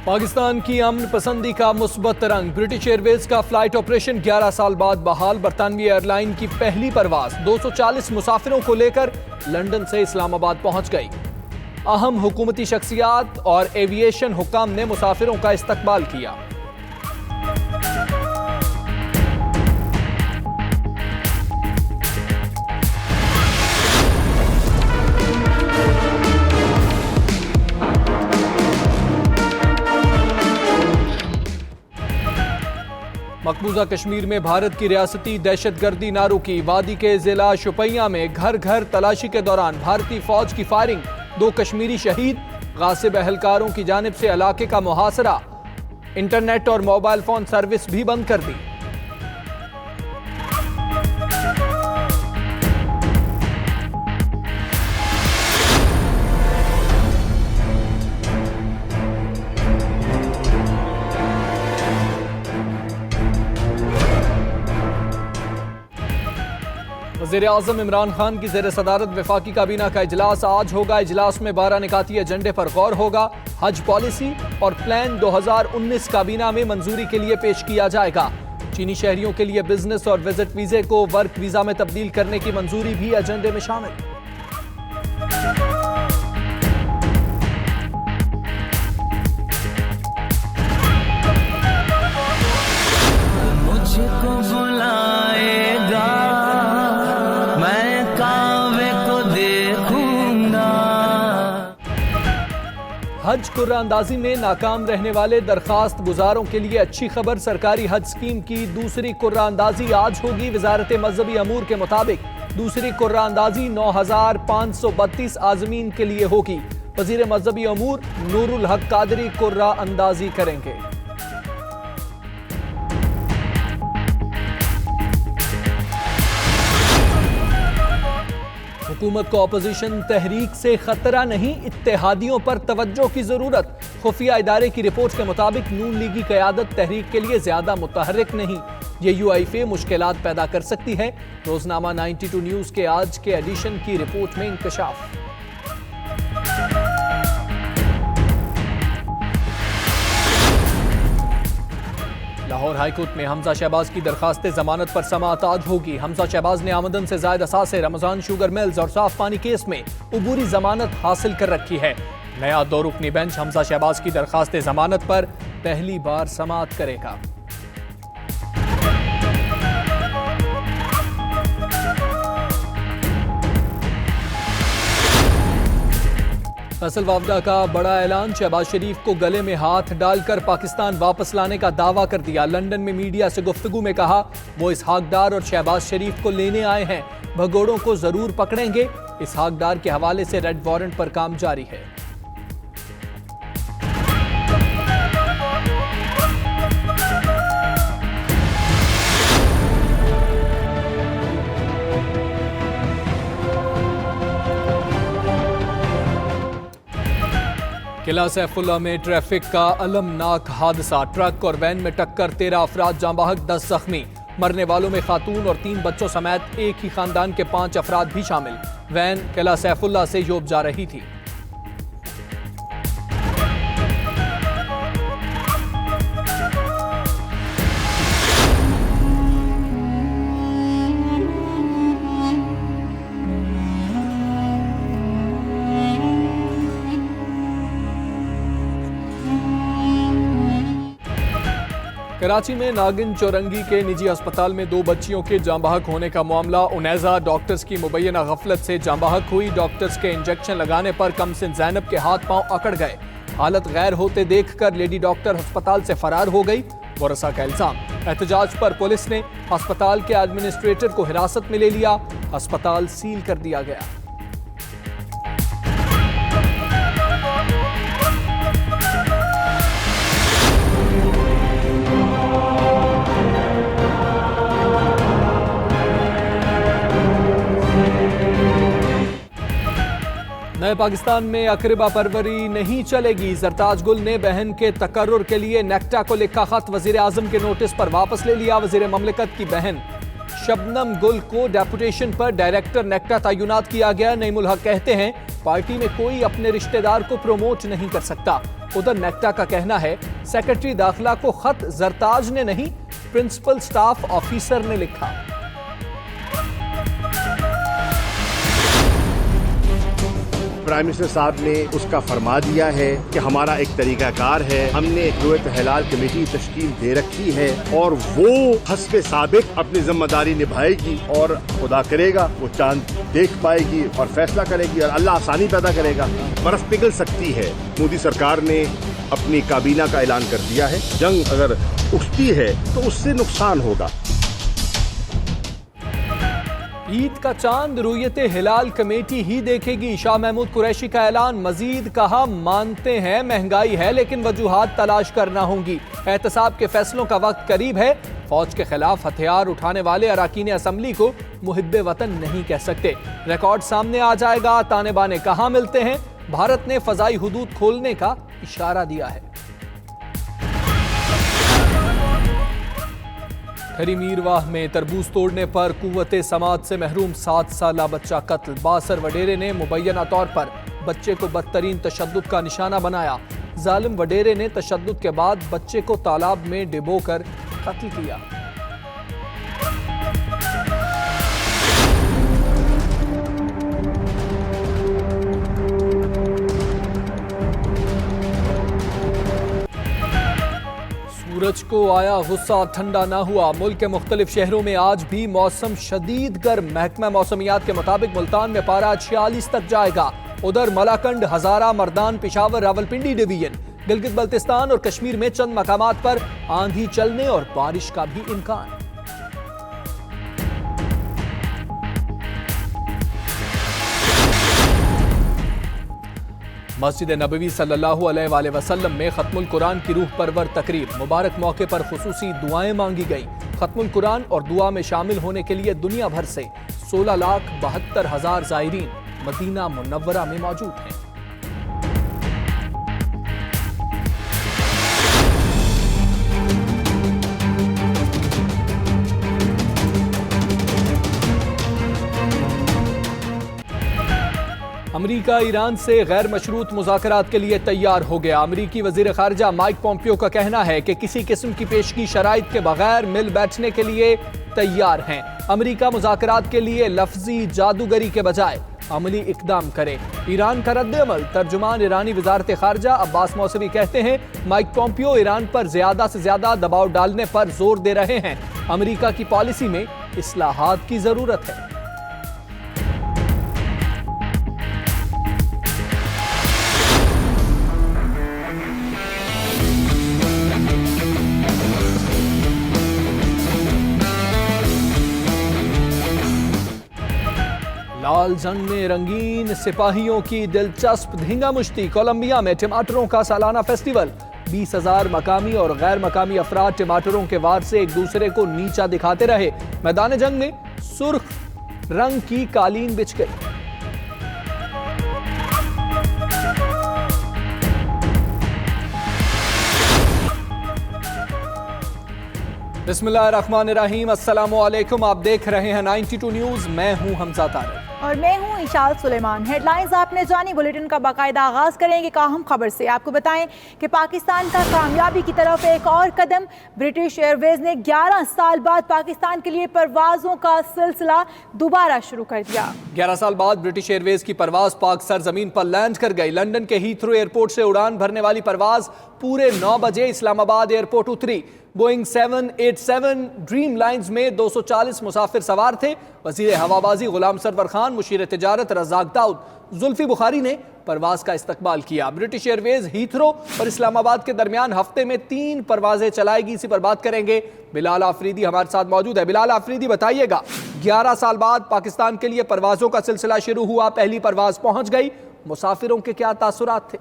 पाकिस्तान की अमन पसंदी का मुस्बत रंग। ब्रिटिश एयरवेज का फ्लाइट ऑपरेशन 11 साल बाद बहाल। बरतानवी एयरलाइन की पहली परवाज 240 मुसाफिरों को लेकर लंदन से इस्लामाबाद पहुंच गई। अहम हुकूमती शख्सियात और एविएशन हुक्काम ने मुसाफिरों का इस्तकबाल किया। मकबूजा कश्मीर में भारत की रियासती दहशतगर्दी ना रुकी। वादी के जिला शुपैया में घर घर तलाशी के दौरान भारतीय फौज की फायरिंग, 2 कश्मीरी शहीद। गासिब अहलकारों की जानिब से इलाके का मुहासरा। इंटरनेट और मोबाइल फोन सर्विस भी बंद कर दी। वज़ीर-ए-आज़म इमरान खान की ज़ेर सदारत वफाकी काबीना का इजलास आज होगा। इजलास में 12 निकाती एजेंडे पर गौर होगा। हज पॉलिसी और प्लान 2019 काबीना में मंजूरी के लिए पेश किया जाएगा। चीनी शहरियों के लिए बिजनेस और विजिट वीजे को वर्क वीजा में तब्दील करने की मंजूरी भी एजेंडे में शामिल। हज कुर्राअंदाजी में नाकाम रहने वाले दरखास्त गुजारों के लिए अच्छी खबर। सरकारी हज स्कीम की दूसरी कुर्राअंदाजी आज होगी। वजारत मजहबी अमूर के मुताबिक दूसरी कुर्राअंदाजी 9,532 आजमीन के लिए होगी। वजीर मजहबी अमूर नूरुल हक कादरी कुर्राअंदाजी करेंगे। हुकूमत को अपोजिशन तहरीक से खतरा नहीं, इत्तेहादियों पर तवज्जो की जरूरत। खुफिया इदारे की रिपोर्ट के मुताबिक नून लीगी क़यादत तहरीक के लिए ज्यादा मुतहर्रिक नहीं। ये यूआईफे मुश्किलात पैदा कर सकती है। रोजनामा 92 न्यूज के आज के एडिशन की रिपोर्ट में इंकशाफ। लाहौर हाईकोर्ट में हमजा शहबाज की दरखास्त जमानत पर समाअत आज होगी। हमजा शहबाज ने आमदन से जायद असासे रमजान शुगर मिल्स और साफ पानी केस में उबूरी जमानत हासिल कर रखी है। नया 2 रुकनी बेंच हमजा शहबाज की दरखास्त जमानत पर पहली बार समाअत करेगा। फैसल वावदा का बड़ा ऐलान। शहबाज शरीफ को गले में हाथ डालकर पाकिस्तान वापस लाने का दावा कर दिया। लंदन में मीडिया से गुफ्तगू में कहा वो इसहाक डार और शहबाज शरीफ को लेने आए हैं, भगोड़ों को जरूर पकड़ेंगे। इसहाक डार के हवाले से रेड वारंट पर काम जारी है। किला सैफुल्ला में ट्रैफिक का अलमनाक हादसा। ट्रक और वैन में टक्कर, 13 अफराद जाँ बहक, 10 जख्मी। मरने वालों में खातून और 3 बच्चों समेत एक ही खानदान के 5 अफराद भी शामिल। वैन किला सैफुल्ला से योब जा रही थी। कराची में नागिन चौरंगी के निजी अस्पताल में 2 बच्चियों के जाँ बहक होने का मामला। उनैजा डॉक्टर्स की मुबैना गफलत से जाँ बहक हुई। डॉक्टर्स के इंजेक्शन लगाने पर कमसिन जैनब के हाथ पांव अकड़ गए। हालत गैर होते देखकर लेडी डॉक्टर अस्पताल से फरार हो गई। वरसा का इल्जाम। एहतजाज पर पुलिस ने अस्पताल के एडमिनिस्ट्रेटर को हिरासत में ले लिया। अस्पताल सील कर दिया गया। नए पाकिस्तान में अकरबा परवरी नहीं चलेगी। सरताज गुल ने बहन के तकर्रुर के लिए नेक्टा को लिखा खत वजीर आजम के नोटिस पर वापस ले लिया। वजीर ममलिकत की बहन शबनम गुल को डेपुटेशन पर डायरेक्टर नेक्टा तैनात किया गया। नईमुल हक कहते हैं पार्टी में कोई अपने रिश्तेदार को प्रमोट नहीं कर सकता। उधर नेक्टा का कहना है सेक्रेटरी दाखिला को खत जरताज ने नहीं, प्रिंसिपल स्टाफ ऑफिसर ने लिखा। प्राइम मिनिस्टर साहब ने उसका फरमा दिया है कि हमारा एक तरीकाकार है, हमने एक रोए तहलाल कमेटी तश्कील दे रखी है और वो हस्बे साबिक अपनी जिम्मेदारी निभाएगी और खुदा करेगा वो चांद देख पाएगी और फैसला करेगी और अल्लाह आसानी पैदा करेगा। बर्फ पिघल सकती है। मोदी सरकार ने अपनी काबीना का ऐलान कर दिया है, जंग अगर उठती है तो उससे नुकसान होगा। ईद का चांद रुयत हिलाल कमेटी ही देखेगी, शाह महमूद कुरैशी का ऐलान। मजीद कहा मानते हैं महंगाई है लेकिन वजूहात तलाश करना होंगी, एहतसाब के फैसलों का वक्त करीब है। फौज के खिलाफ हथियार उठाने वाले अरकान असम्बली को मुहिब्बे वतन नहीं कह सकते। रिकॉर्ड सामने आ जाएगा, ताने बाने कहां मिलते हैं। भारत ने फजाई हुदूद खोलने का इशारा दिया है। खरी मीरवाह में तरबूज तोड़ने पर कुव्वते समात से महरूम 7 साला बच्चा कत्ल। बासर वडेरे ने मुबैना तौर पर बच्चे को बदतरीन तशद्दुद का निशाना बनाया। जालिम वडेरे ने तशद्दुद के बाद बच्चे को तालाब में डिबोकर कत्ल किया। सूरज को आया गुस्सा, ठंडा ना हुआ। मुल्क के मुख्तलिफ शहरों में आज भी मौसम शदीद गर्म। महकमा मौसमियात के मुताबिक मुल्तान में पारा 46 तक जाएगा। उधर मलाकंड, हजारा, मर्दान, पिशावर, रावलपिंडी डिवीजन, गिलगित बल्तिस्तान और कश्मीर में चंद मकामात पर आंधी चलने और बारिश का भी इम्कान। मस्जिद नबवी सल्लल्लाहु अलैहि वसल्लम में खत्मुल कुरान की रूह परवर तकरीब। मुबारक मौके पर खुसूसी दुआएं मांगी गई। खत्मुल कुरान और दुआ में शामिल होने के लिए दुनिया भर से 16,72,000 ज़ायरीन मदीना मुनव्वरा में मौजूद हैं। अमरीका ईरान से गैर मशरूत मुज़ाकरात के लिए तैयार हो गया। अमरीकी वज़ीर ख़ारिजा माइक पोम्पियो का कहना है कि किसी किस्म की पेशगी शराइत के बगैर मिल बैठने के लिए तैयार हैं। अमरीका मुज़ाकरात के लिए लफ्जी जादूगरी के बजाय अमली इकदाम करे। ईरान का रद्द-ए-अमल। तर्जुमान ईरानी वज़ारत ख़ारिजा अब्बास मौसवी कहते हैं माइक पोम्पियो ईरान पर ज़्यादा से ज़्यादा दबाव डालने पर जोर दे रहे हैं। अमरीका की पॉलिसी में इस्लाहात की ज़रूरत है। लाल जंग में रंगीन सिपाहियों की दिलचस्प धींगा मुश्ती। कोलंबिया में टमाटरों का सालाना फेस्टिवल। 20,000 मकामी और गैर मकामी अफराद टमाटरों के वार से एक दूसरे को नीचा दिखाते रहे। मैदान जंग में सुर्ख रंग की कालीन बिछ गई। बिस्मिल्लाहिर्रहमानिर्रहीम, अस्सलामु अलैकुम। आप देख रहे हैं 92 न्यूज़। मैं हूं हमजा तारिक और मैं हूं इशाल सुलेमान। हेडलाइंस आपने जानी। बुलेटिन का बाकायदा आगाज करेंगे अहम खबर से। आपको बताएं कि पाकिस्तान का कामयाबी की तरफ एक और कदम। ब्रिटिश एयरवेज ने 11 साल बाद पाकिस्तान के लिए परवाजों का सिलसिला दोबारा शुरू कर दिया। 11 साल बाद ब्रिटिश एयरवेज की परवाज पाक सरजमीन पर लैंड कर गई। लंदन के हीथ्रो एयरपोर्ट से उड़ान भरने वाली परवाज पूरे 9 बजे इस्लामाबाद एयरपोर्ट उतरी। बोइंग 787 ड्रीम लाइंस में 240 मुसाफिर सवार थे। वज़ीर हवाबाजी गुलाम सरवर खान, मुशीर तिजारत रज़ाक दाऊद, जुल्फी बुखारी ने परवाज का इस्तकबाल किया। ब्रिटिश एयरवेज हीथ्रो और इस्लामाबाद के दरमियान हफ्ते में 3 परवाजें चलाएगी। इसी पर बात करेंगे। बिलाल आफरीदी हमारे साथ मौजूद है। बिलाल आफरीदी, बताइएगा, 11 साल बाद पाकिस्तान के लिए परवाजों का सिलसिला शुरू हुआ, पहली परवाज पहुंच गई, मुसाफिरों के क्या तासुरात थे?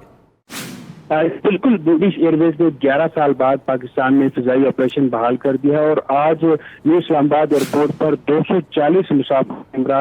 बिल्कुल, ब्रिटिश एयरवेज ने 11 साल बाद पाकिस्तान में फिजाई ऑपरेशन बहाल कर दिया और आज न्यू इस्लामाबाद एयरपोर्ट पर 240 मुसाफिर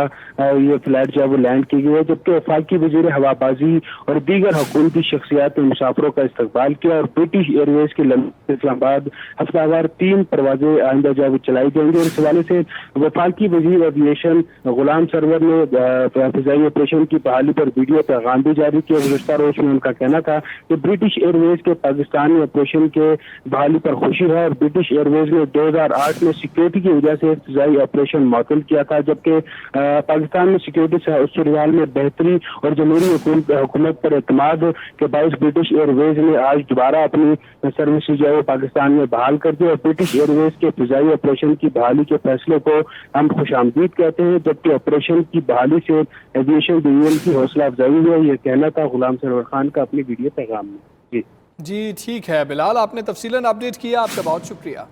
ये फ्लाइट जो है वो लैंड की गई है, जबकि वफाकी वजीर हवाबाजी और दीगर हुकूमती शख्सियात ने मुसाफिरों का इस्तकबाल किया और ब्रिटिश एयरवेज के लंदन इस्लामाबाद हफ्तावार 3 परवाजें आइंदा जो है वो चलाई जाएंगी। और इस हवाले से वफाकी वजीर एविएशन गुलाम सरवर ने फिजाई ऑपरेशन की बहाली पर वीडियो पैगाम भी जारी किया। गुज़श्ता रोज में उनका कहना था कि ब्रिटिश ब्रिटिश एयरवेज के पाकिस्तानी ऑपरेशन के बहाली पर खुशी है और ब्रिटिश एयरवेज ने 2008 में सिक्योरिटी की वजह से फिजाई ऑपरेशन मुअत्तल किया था, जबकि पाकिस्तान में सिक्योरिटी सूरत में बेहतरी और जमहूरी हुकूमत पर एतमाद के बायस ब्रिटिश एयरवेज ने आज दोबारा अपनी सर्विस जो है पाकिस्तान में बहाल कर दी और ब्रिटिश एयरवेज के फिजाई ऑपरेशन की बहाली के फैसले को हम खुशामदीद कहते हैं, जबकि ऑपरेशन की बहाली से एविएशन डिवीजन की हौसला अफजाई हुई है। ये कहना था गुलाम सरवर खान का अपनी वीडियो पैगाम में। जी ठीक है बिलाल, आपने तफसीलन अपडेट किया, आपका बहुत शुक्रिया।